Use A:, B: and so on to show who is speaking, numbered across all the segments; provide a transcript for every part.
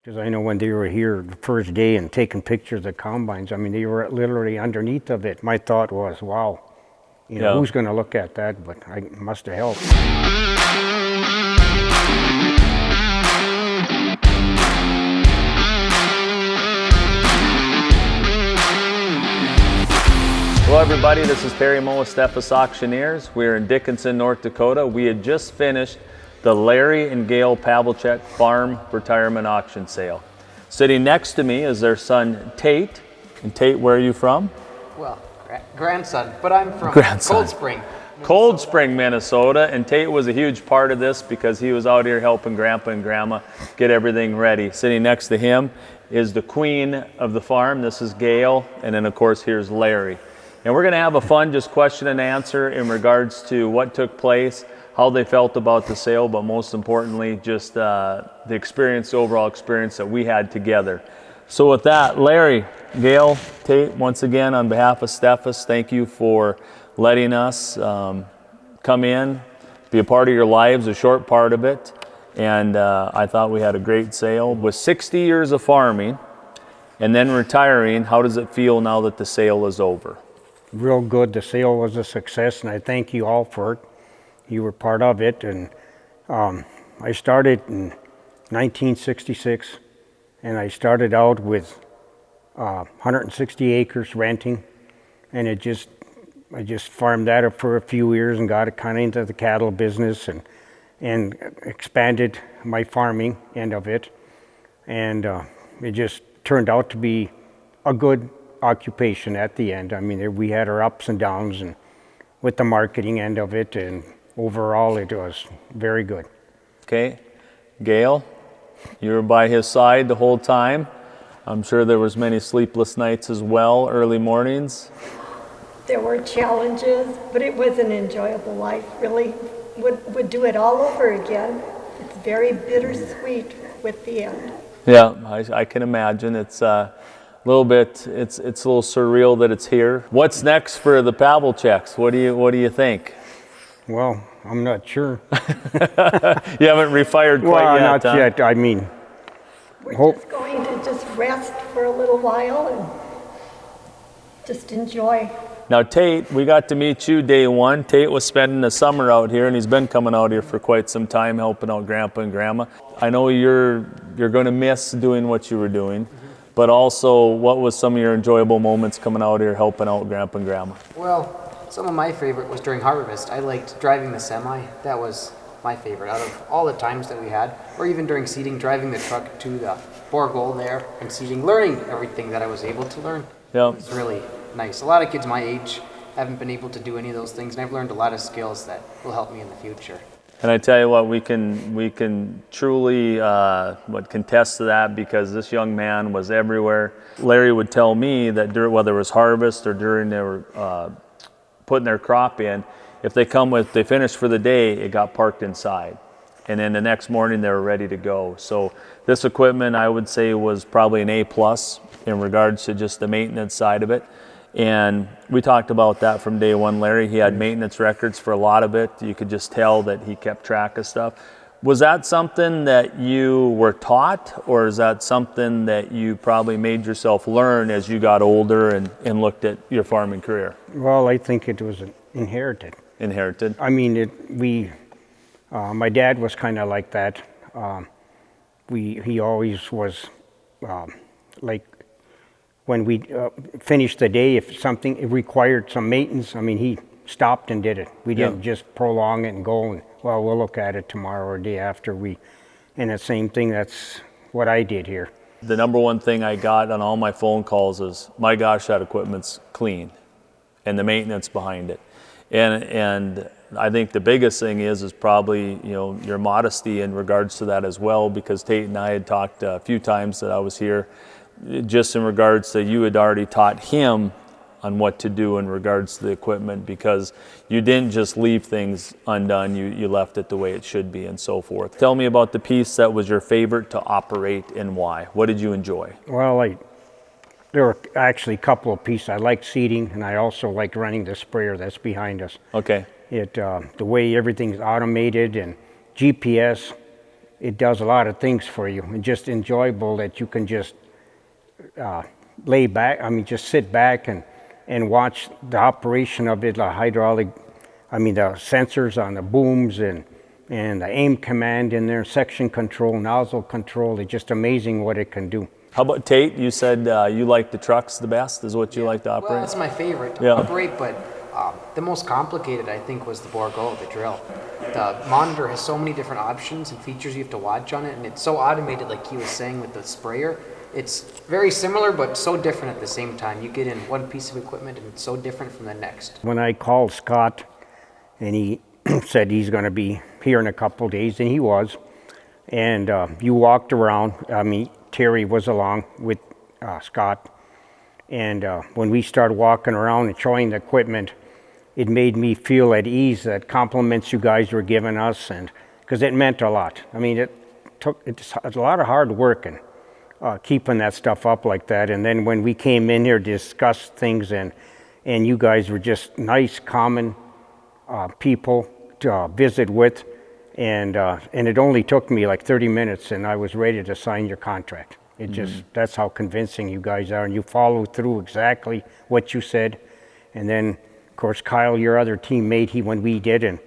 A: Because I know when they were here the first day and taking pictures of combines, I mean, they were literally underneath of it. My thought was, wow, who's going to look at that? But I must have helped.
B: Hello everybody, this is Terry Moe with Steffes Auctioneers. We're in Dickinson, North Dakota. We had just finished the Larry and Gayle Pavlicek Farm Retirement Auction Sale. Sitting next to me is their son Tate. And Tate, where are you from?
C: Well, grandson, but I'm from Cold Spring.
B: Cold Spring, Minnesota, and Tate was a huge part of this because he was out here helping Grandpa and Grandma get everything ready. Sitting next to him is the queen of the farm. This is Gayle, and then of course here's Larry. And we're going to have a fun just question and answer in regards to what took place, how they felt about the sale, but most importantly, just the experience, the overall experience that we had together. So with that, Larry, Gayle, Tate, once again, on behalf of Steffes, thank you for letting us come in, be a part of your lives, a short part of it. And I thought we had a great sale. With 60 years of farming and then retiring, how does it feel now that the sale is over?
A: Real good. The sale was a success, and I thank you all for it. You were part of it, and I started in 1966, and I started out with 160 acres renting, and I just farmed that up for a few years and got it kind of into the cattle business and expanded my farming end of it, and it just turned out to be a good occupation at the end. I mean, we had our ups and downs and with the marketing end of it, and overall it was very good.
B: Okay, Gayle, you were by his side the whole time. I'm sure there was many sleepless nights as well, early mornings.
D: There were challenges, but it was an enjoyable life. Really would do it all over again. It's very bittersweet with the end.
B: Yeah, I can imagine. It's a little bit, it's a little surreal that it's here. What's next for the Pavliceks? What do you think?
A: Well, I'm not sure.
B: You haven't refired quite yet,
A: not yet. I mean,
D: we're just going to just rest for a little while and just enjoy.
B: Now, Tate, we got to meet you day one. Tate was spending the summer out here, and he's been coming out here for quite some time, helping out Grandpa and Grandma. I know you're going to miss doing what you were doing. But also, what was some of your enjoyable moments coming out here helping out Grandpa and Grandma?
C: Well, some of my favorite was during harvest. I liked driving the semi. That was my favorite out of all the times that we had. Or even during seeding, driving the truck to the Borgol there and seeding, learning everything that I was able to learn.
B: Yeah.
C: It was really nice. A lot of kids my age haven't been able to do any of those things, and I've learned a lot of skills that will help me in the future.
B: And I tell you what, we can truly contest to that because this young man was everywhere. Larry would tell me that whether it was harvest or during they were putting their crop in, if they finished for the day, it got parked inside. And then the next morning they were ready to go. So this equipment, I would say, was probably an A+ in regards to just the maintenance side of it. And we talked about that from day one. Larry, he had maintenance records for a lot of it. You could just tell that he kept track of stuff. Was that something that you were taught, or is that something that you probably made yourself learn as you got older and looked at your farming career?
A: Well, I think it was inherited.
B: Inherited?
A: I mean, my dad was kind of like that. He always was like, when we finished the day, if something required some maintenance, I mean, he stopped and did it. We didn't just prolong it and go and, well, we'll look at it tomorrow or day after. And the same thing, that's what I did here.
B: The number one thing I got on all my phone calls is, my gosh, that equipment's clean, and the maintenance behind it. And I think the biggest thing is probably, your modesty in regards to that as well, because Tate and I had talked a few times that I was here, just in regards to you had already taught him on what to do in regards to the equipment, because you didn't just leave things undone, you left it the way it should be and so forth. Tell me about the piece that was your favorite to operate and why. What did you enjoy?
A: Well, there were actually a couple of pieces. I liked seeding, and I also liked running the sprayer that's behind us.
B: Okay.
A: The way everything's automated and GPS, it does a lot of things for you, and just enjoyable that you can just lay back, just sit back and watch the operation of it, the hydraulic, the sensors on the booms and the aim command in there, section control, nozzle control. It's just amazing what it can do.
B: How about Tate? You said you like the trucks the best, is what you like to operate?
C: Well, that's my favorite to operate, but the most complicated, I think, was the Borgo, the drill. The monitor has so many different options and features you have to watch on it, and it's so automated, like he was saying, with the sprayer. It's very similar, but so different at the same time. You get in one piece of equipment, and it's so different from the next.
A: When I called Scott, and he said he's going to be here in a couple of days, and he was, and you walked around. Terry was along with Scott, and when we started walking around and showing the equipment, it made me feel at ease, that compliments you guys were giving us, and because it meant a lot. It's a lot of hard work and keeping that stuff up like that. And then when we came in here to discuss things, and you guys were just nice, common people to visit with, and it only took me like 30 minutes, and I was ready to sign your contract. It just, that's how convincing you guys are, and you followed through exactly what you said. And then, of course, Kyle, your other teammate, when we did, and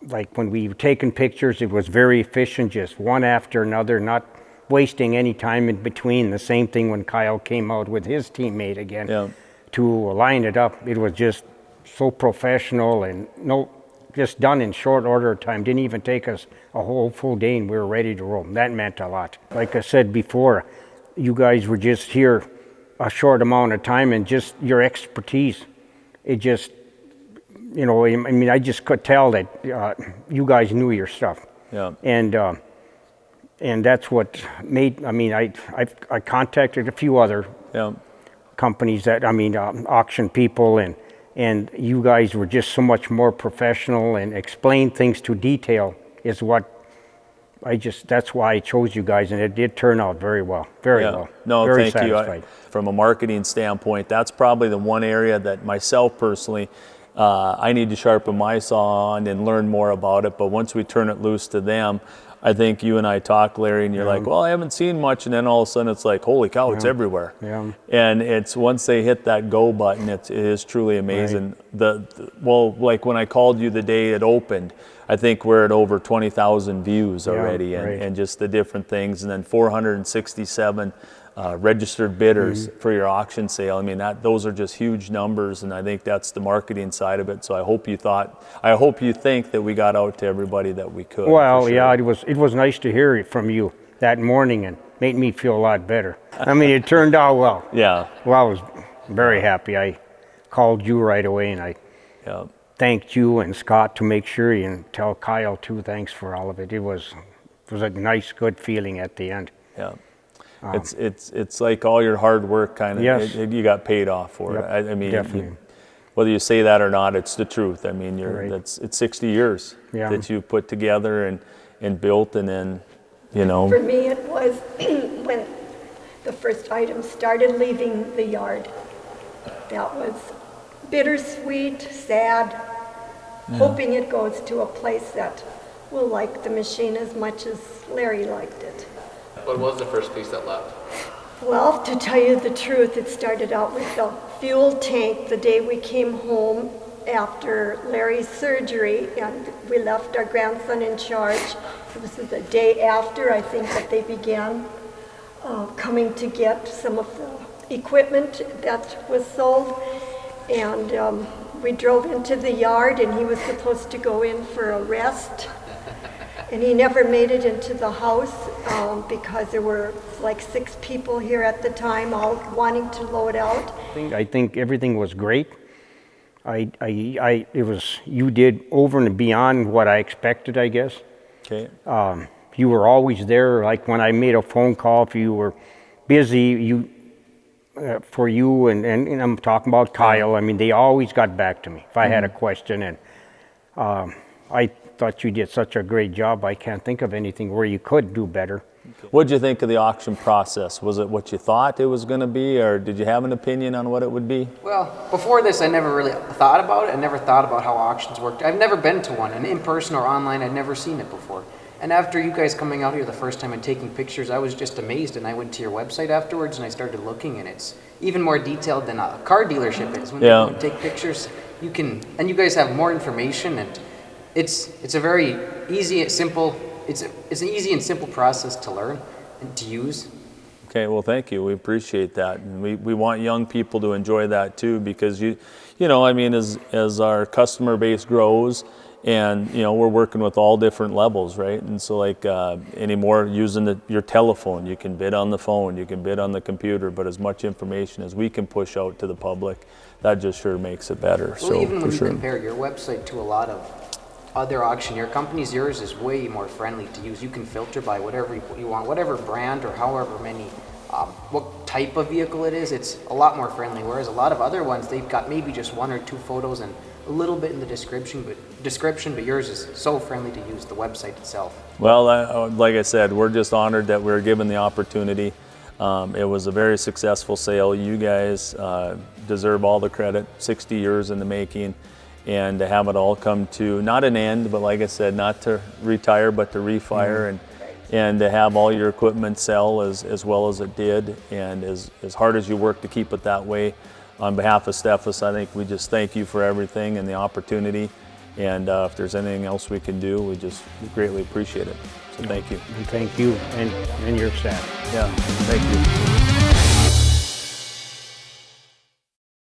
A: like when we were taking pictures, it was very efficient, just one after another, not wasting any time in between. The same thing when Kyle came out with his teammate again to line it up. It was just so professional, and just done in short order of time. Didn't even take us a whole full day, and we were ready to roll. That meant a lot. Like I said before, you guys were just here a short amount of time, and just your expertise, it just, I just could tell that you guys knew your stuff.
B: Yeah.
A: And that's what made, I contacted a few other companies that, auction people, and you guys were just so much more professional and explained things to detail is what that's why I chose you guys, and it did turn out very well, very well.
B: No,
A: very
B: thank
A: satisfied.
B: you. From a marketing standpoint, that's probably the one area that myself personally, I need to sharpen my saw on and learn more about it. But once we turn it loose to them, I think you and I talk, Larry, and you're like, well, I haven't seen much, and then all of a sudden it's like, holy cow, it's everywhere.
A: Yeah.
B: And it's once they hit that go button, it is truly amazing. Right. Like when I called you the day it opened, I think we're at over 20,000 views already, and just the different things, and then 467 registered bidders for your auction sale. Those are just huge numbers, and I think that's the marketing side of it. So I hope you think that we got out to everybody that we could.
A: Well,
B: for sure.
A: yeah, it was nice to hear it from you that morning, and made me feel a lot better. It turned out well.
B: Yeah.
A: Well, I was very happy. I called you right away, and I thanked you and Scott to make sure, and tell Kyle too, thanks for all of it. It was a nice, good feeling at the end.
B: Yeah. It's like all your hard work you got paid off for it.
A: Definitely.
B: Whether you say that or not, it's the truth. It's 60 years that you put together and built, and then,
D: For me, it was when the first item started leaving the yard. That was bittersweet, sad, hoping it goes to a place that will like the machine as much as Larry liked it.
E: What was the first piece that left?
D: Well, to tell you the truth, it started out with the fuel tank the day we came home after Larry's surgery, and we left our grandson in charge. It was the day after, I think, that they began coming to get some of the equipment that was sold. And we drove into the yard, and he was supposed to go in for a rest. And he never made it into the house because there were like 6 people here at the time, all wanting to load out.
A: I think everything was great. You did over and beyond what I expected, I guess.
B: Okay.
A: You were always there. Like when I made a phone call, if you were busy, for you and I'm talking about Kyle. They always got back to me if I had a question, and I thought you did such a great job. I can't think of anything where you could do better.
B: What did you think of the auction process? Was it what you thought it was going to be, or did you have an opinion on what it would be?
C: Well, before this, I never really thought about it. I never thought about how auctions worked. I've never been to one, and in person or online, I'd never seen it before. And after you guys coming out here the first time and taking pictures, I was just amazed, and I went to your website afterwards and I started looking, and it's even more detailed than a car dealership is. When you
B: Yeah.
C: come and take pictures, you can, and you guys have more information, and it's a very easy, simple, it's an easy and simple process to learn and to use.
B: Okay, well, thank you. We appreciate that, and we want young people to enjoy that too, because you know, I mean, as our customer base grows, and you know, we're working with all different levels, right? And so, like anymore, using your telephone, you can bid on the phone, you can bid on the computer, but as much information as we can push out to the public, that just sure makes it better.
C: Well,
B: so
C: even when
B: for
C: you
B: sure.
C: compare your website to a lot of other auctioneer companies, yours is way more friendly to use. You can filter by whatever you want, whatever brand or however many, what type of vehicle it is. It's a lot more friendly. Whereas a lot of other ones, they've got maybe just one or two photos and a little bit in the description, but yours is so friendly to use, the website itself.
B: Well, like I said, we're just honored that we were given the opportunity. It was a very successful sale. You guys deserve all the credit. 60 years in the making, and to have it all come to not an end, but like I said, not to retire, but to refire, and to have all your equipment sell as well as it did, and as hard as you work to keep it that way. On behalf of Steffes, I think we just thank you for everything and the opportunity. And if there's anything else we can do, we greatly appreciate it. So thank you.
A: And thank you and your staff.
B: Yeah, thank you.